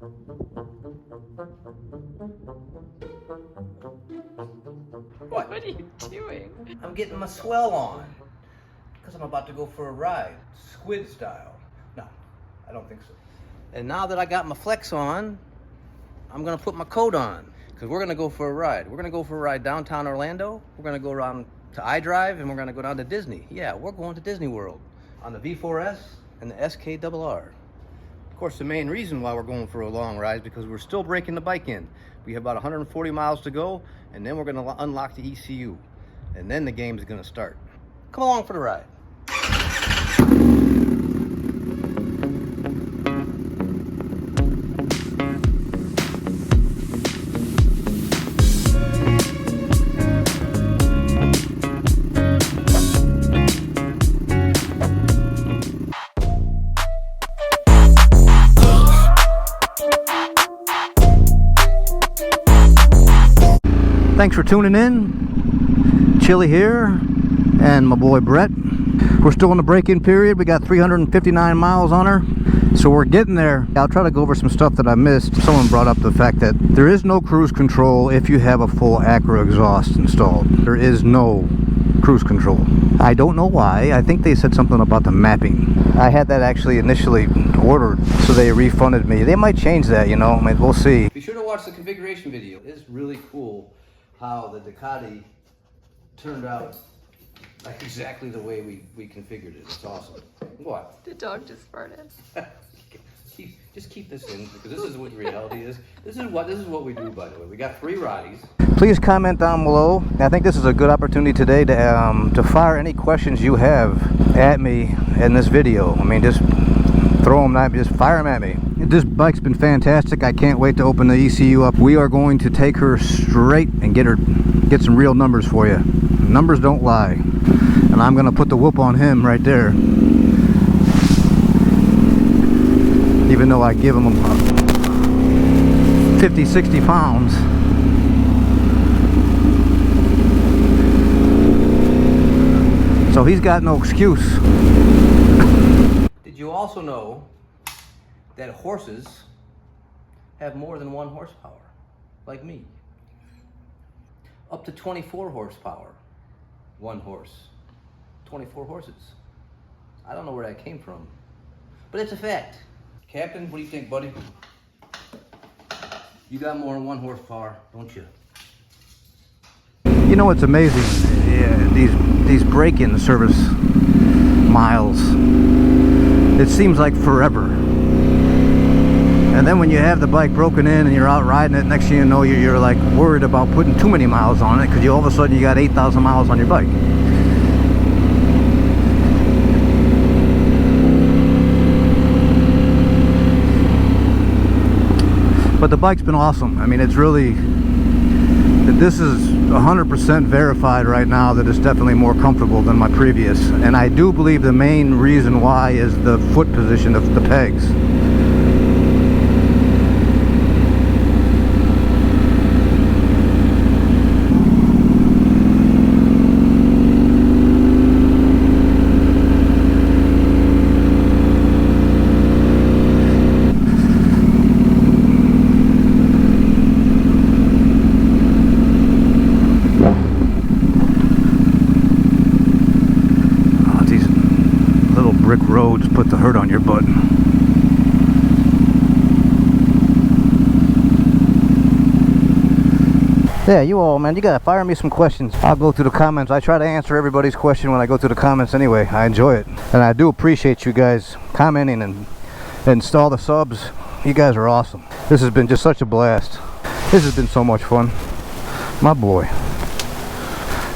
What are you doing? I'm getting my swell on because I'm about to go for a ride, squid style. No, I don't think so. And now that I got my flex on, I'm gonna put my coat on because we're gonna go for a ride. We're gonna go for a ride downtown Orlando. We're gonna go around to iDrive and we're gonna go down to Disney. Yeah, we're going to Disney World on the V4S and the SKRR. Of course, the main reason why we're going for a long ride is because we're still breaking the bike in. We have about 140 miles to go, and then we're gonna unlock the ECU. And then the game is gonna start. Come along for the ride. Thanks for tuning in. Chili here and my boy Brett. We're still in the break-in period. We got 359 miles on her, so we're getting there. I'll try to go over some stuff that I missed. Someone brought up the fact that there is no cruise control if you have a full Acura exhaust installed. There is no cruise control. I don't know why. I think they said something about the mapping. I had that actually initially ordered, so they refunded me. They might change that, you know. I mean, we'll see. Be sure to watch the configuration video. It's really cool how the Ducati turned out like exactly the way we configured it. It's awesome. What? The dog just farted. Just keep this in because this is what reality is. This is what we do, by the way. We got 3 Rotties. Please comment down below. I think this is a good opportunity today to fire any questions you have at me in this video. I mean, just throw them at me, just fire them at me. This bike's been fantastic. I can't wait to open the ECU up. We are going to take her straight and get some real numbers for you. Numbers don't lie. And I'm gonna put the whoop on him right there. Even though I give him 50, 60 pounds. So he's got no excuse. Did you also know that horses have more than 1 horsepower, like me? Up to 24 horsepower, 1 horse. 24 horses. I don't know where that came from, but it's a fact. Captain, what do you think, buddy? You got more than 1 horsepower, don't you? You know what's amazing? Yeah, these break-in service miles, it seems like forever. And then when you have the bike broken in and you're out riding it, next thing you know, you're like worried about putting too many miles on it because all of a sudden you got 8,000 miles on your bike. But the bike's been awesome. I mean, it's really, this is 100% verified right now that it's definitely more comfortable than my previous. And I do believe the main reason why is the foot position of the pegs. Brick roads put the hurt on your butt. Yeah, you all, man, you gotta fire me some questions. I'll go through the comments. I try to answer everybody's question when I go through the comments anyway. I enjoy it. And I do appreciate you guys commenting and install the subs. You guys are awesome. This has been just such a blast. This has been so much fun. My boy.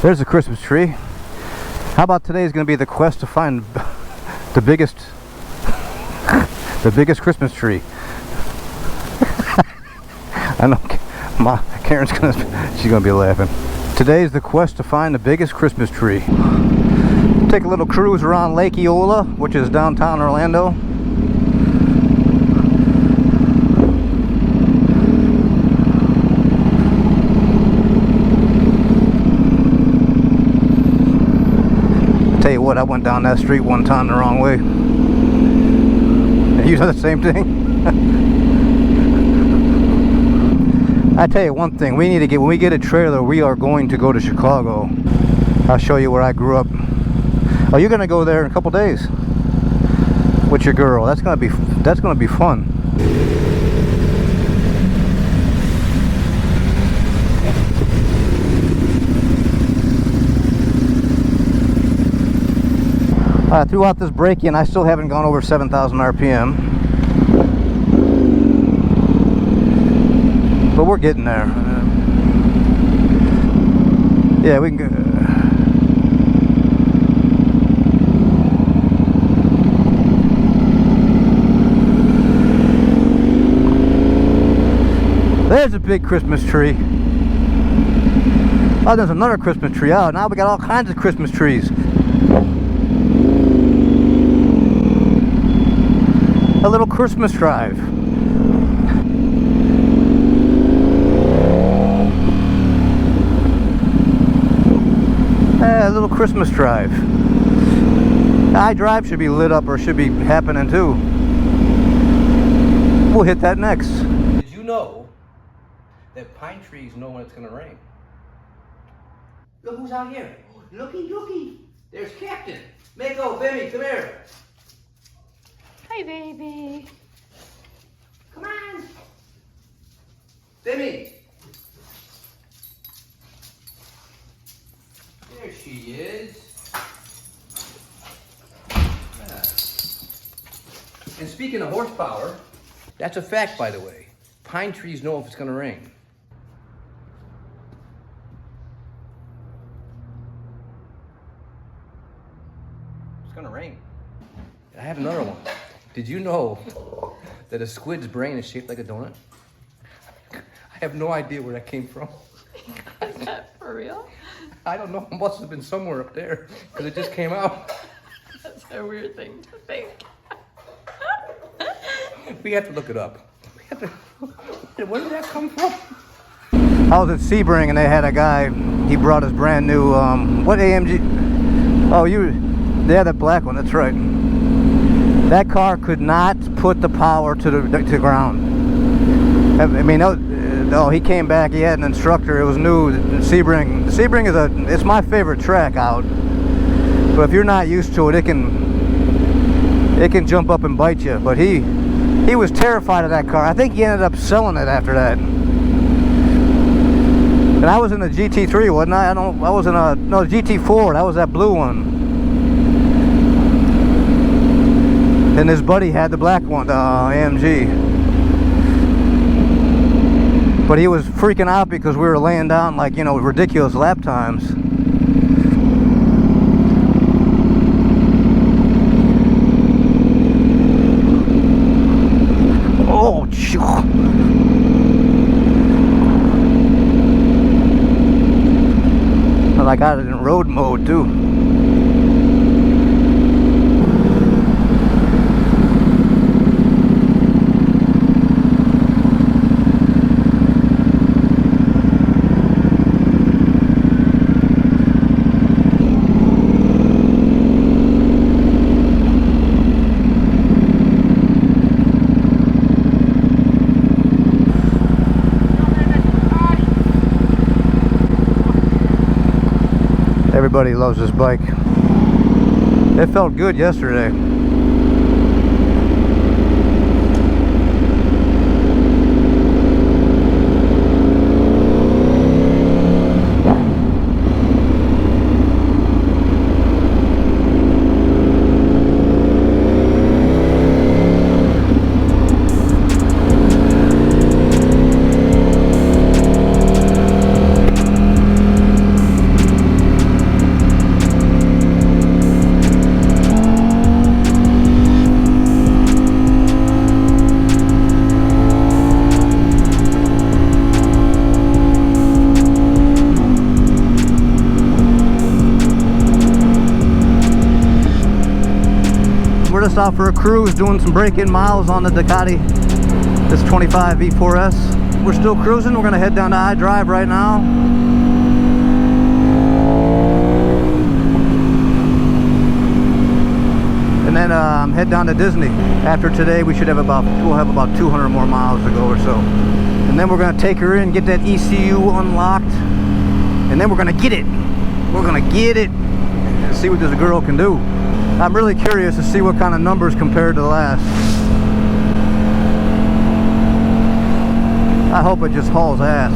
There's the Christmas tree. How about today's gonna be the quest to find the biggest Christmas tree. I know Karen's she's gonna be laughing. Today's the quest to find the biggest Christmas tree. Take a little cruise around Lake Eola, which is downtown Orlando. Tell you what, I went down that street one time the wrong way. You done the same thing? I tell you one thing, we need to get, when we get a trailer, we are going to go to Chicago. I'll show you where I grew up. Oh, you're gonna go there in a couple days with your girl. That's gonna be fun. Throughout this break-in, I still haven't gone over 7,000 RPM. But we're getting there. Yeah, we can go. There's a big Christmas tree. Oh, there's another Christmas tree out. Now we got all kinds of Christmas trees. A little Christmas drive. A little Christmas drive. iDrive should be lit up, or should be happening too. We'll hit that next. Did you know that pine trees know when it's gonna rain? Look who's out here. Looky, looky. There's Captain. Mako, Bimmy, come here. Hi, baby. Come on. Bimmy. There she is. Yeah. And speaking of horsepower, that's a fact, by the way. Pine trees know if it's going to rain. It's going to rain. I have another one. Did you know that a squid's brain is shaped like a donut? I have no idea where that came from. Is that for real? I don't know. It must have been somewhere up there because it just came out. That's a weird thing to think. We have to look it up. Where did that come from? I was at Sebring and they had a guy. He brought his brand new what AMG? Oh, yeah, that black one. That's right. That car could not put the power to the ground. I mean, oh, he came back. He had an instructor. It was new. Sebring. Sebring is it's my favorite track out. But if you're not used to it, it can jump up and bite you. But he was terrified of that car. I think he ended up selling it after that. And I was in the GT3, wasn't I? I was in no GT4. That was that blue one. And his buddy had the black one, the AMG. But he was freaking out because we were laying down like, you know, ridiculous lap times. Oh, I got it in road mode too. Everybody loves this bike. It felt good yesterday. Just off for a cruise, doing some break-in miles on the Ducati, this 25 V4S. We're still cruising. We're gonna head down to iDrive right now. And then head down to Disney. After today, we'll have about 200 more miles to go or so. And And then we're gonna take her in, get that ECU unlocked, and then we're gonna get it. We're gonna get it and see what this girl can do. I'm really curious to see what kind of numbers compared to the last. I hope it just hauls ass.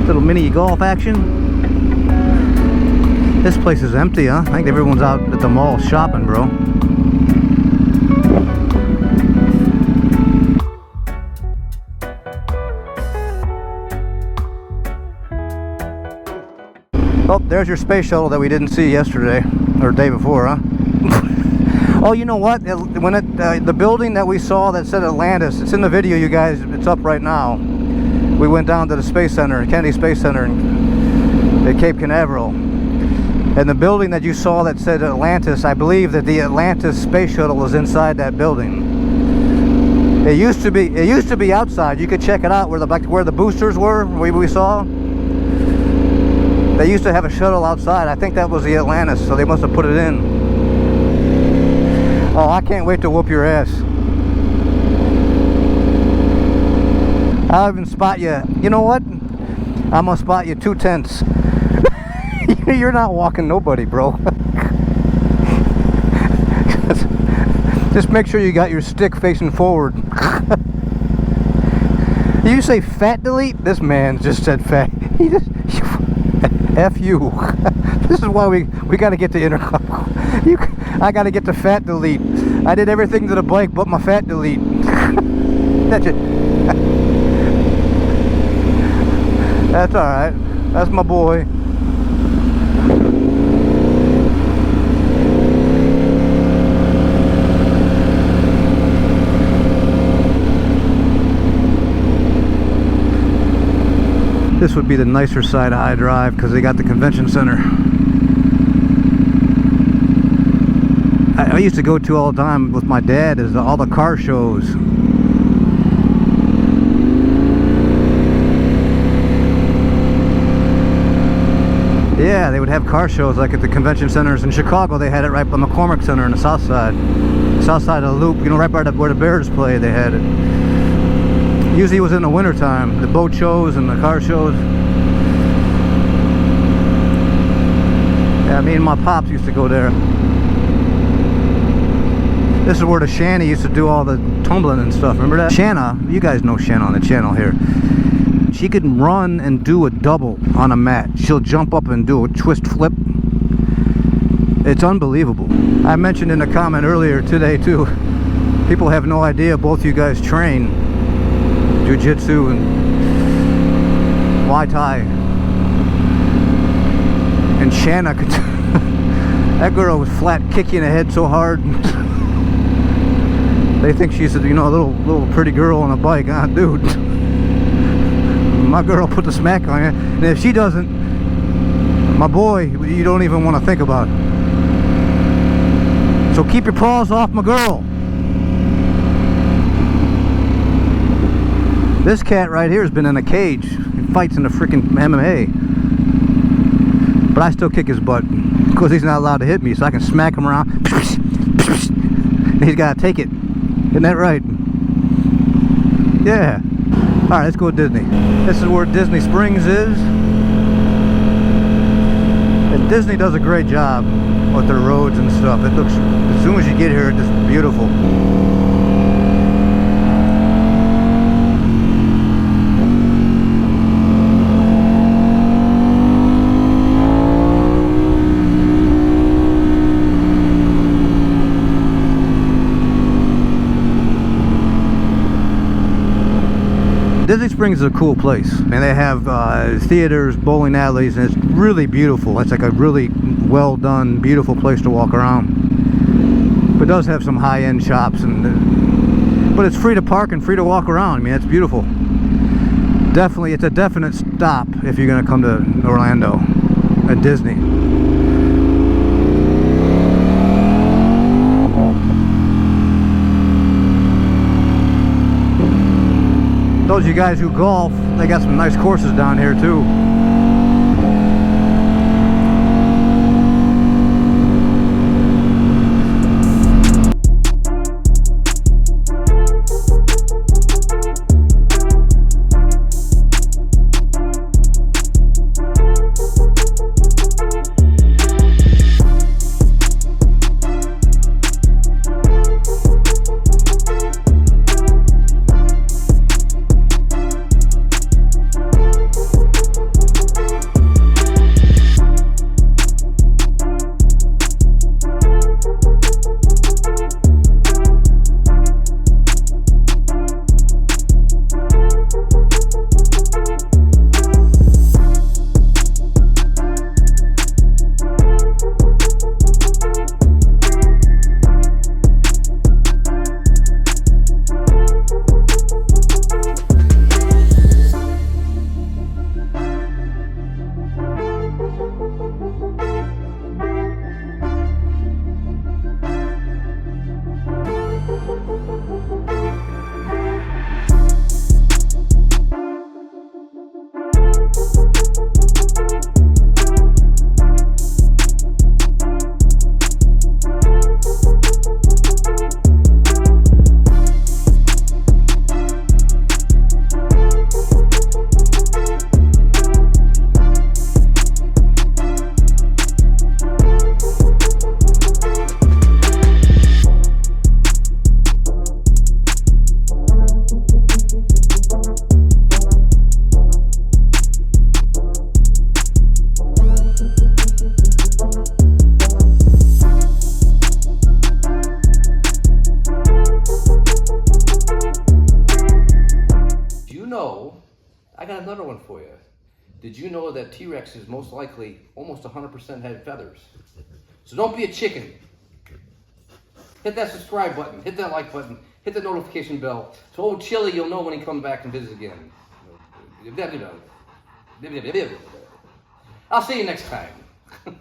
Little mini golf action. This place is empty, huh? I think everyone's out at the mall shopping, bro. Oh, there's your space shuttle that we didn't see yesterday or day before, huh? Oh, you know what? When the building that we saw that said Atlantis, it's in the video, you guys. It's up right now. We went down to the Space Center, Kennedy Space Center at Cape Canaveral. And the building that you saw that said Atlantis, I believe that the Atlantis space shuttle was inside that building. It used to be outside. You could check it out where the boosters were, we saw. They used to have a shuttle outside. I think that was the Atlantis, so they must have put it in. Oh, I can't wait to whoop your ass. I'll even spot you. You know what? I'm gonna spot you 2 tenths. You're not walking nobody, bro. Just make sure you got your stick facing forward. You say fat delete? This man just said fat. He just F you. This is why we got to get the intercom. I got to get the fat delete. I did everything to the bike but my fat delete. That's it. That's alright. That's my boy. This would be the nicer side of iDrive because they got the convention center. I used to go to all the time with my dad is all the car shows. Yeah, they would have car shows like at the convention centers in Chicago. They had it right by McCormick Center on the south side of the Loop. You know, right by where the Bears play. They had it. Usually it was in the winter time. The boat shows and the car shows. Yeah, me and my pops used to go there. This is where the Shanna used to do all the tumbling and stuff. Remember that? Shanna, you guys know Shanna on the channel here. She could run and do a double on a mat. She'll jump up and do a twist flip. It's unbelievable. I mentioned in a comment earlier today too, people have no idea both you guys train Jiu-Jitsu and Muay Thai. And Shanna could that girl was flat kick you in the head so hard. They think she's a, you know, a little pretty girl on a bike. Ah, dude. My girl put the smack on you. And if she doesn't, my boy, you don't even want to think about it. So keep your paws off my girl. This cat right here has been in a cage. He fights in the freaking MMA. But I still kick his butt because he's not allowed to hit me, so I can smack him around. And he's got to take it. Isn't that right? Yeah. Alright, let's go to Disney. This is where Disney Springs is. And Disney does a great job with their roads and stuff. It looks, as soon as you get here, it's just beautiful. Disney Springs is a cool place, and they have theaters, bowling alleys, and it's really beautiful. It's like a really well done, beautiful place to walk around. But it does have some high-end shops, but it's free to park and free to walk around. I mean, it's beautiful. Definitely, it's a definite stop if you're gonna come to Orlando at Disney. Those of you guys who golf, they got some nice courses down here too. I got another one for you. Did you know that T-Rex is most likely almost 100% head feathers? So don't be a chicken. Hit that subscribe button, hit that like button, hit the notification bell. So old Chili, you'll know when he comes back and visits again. I'll see you next time.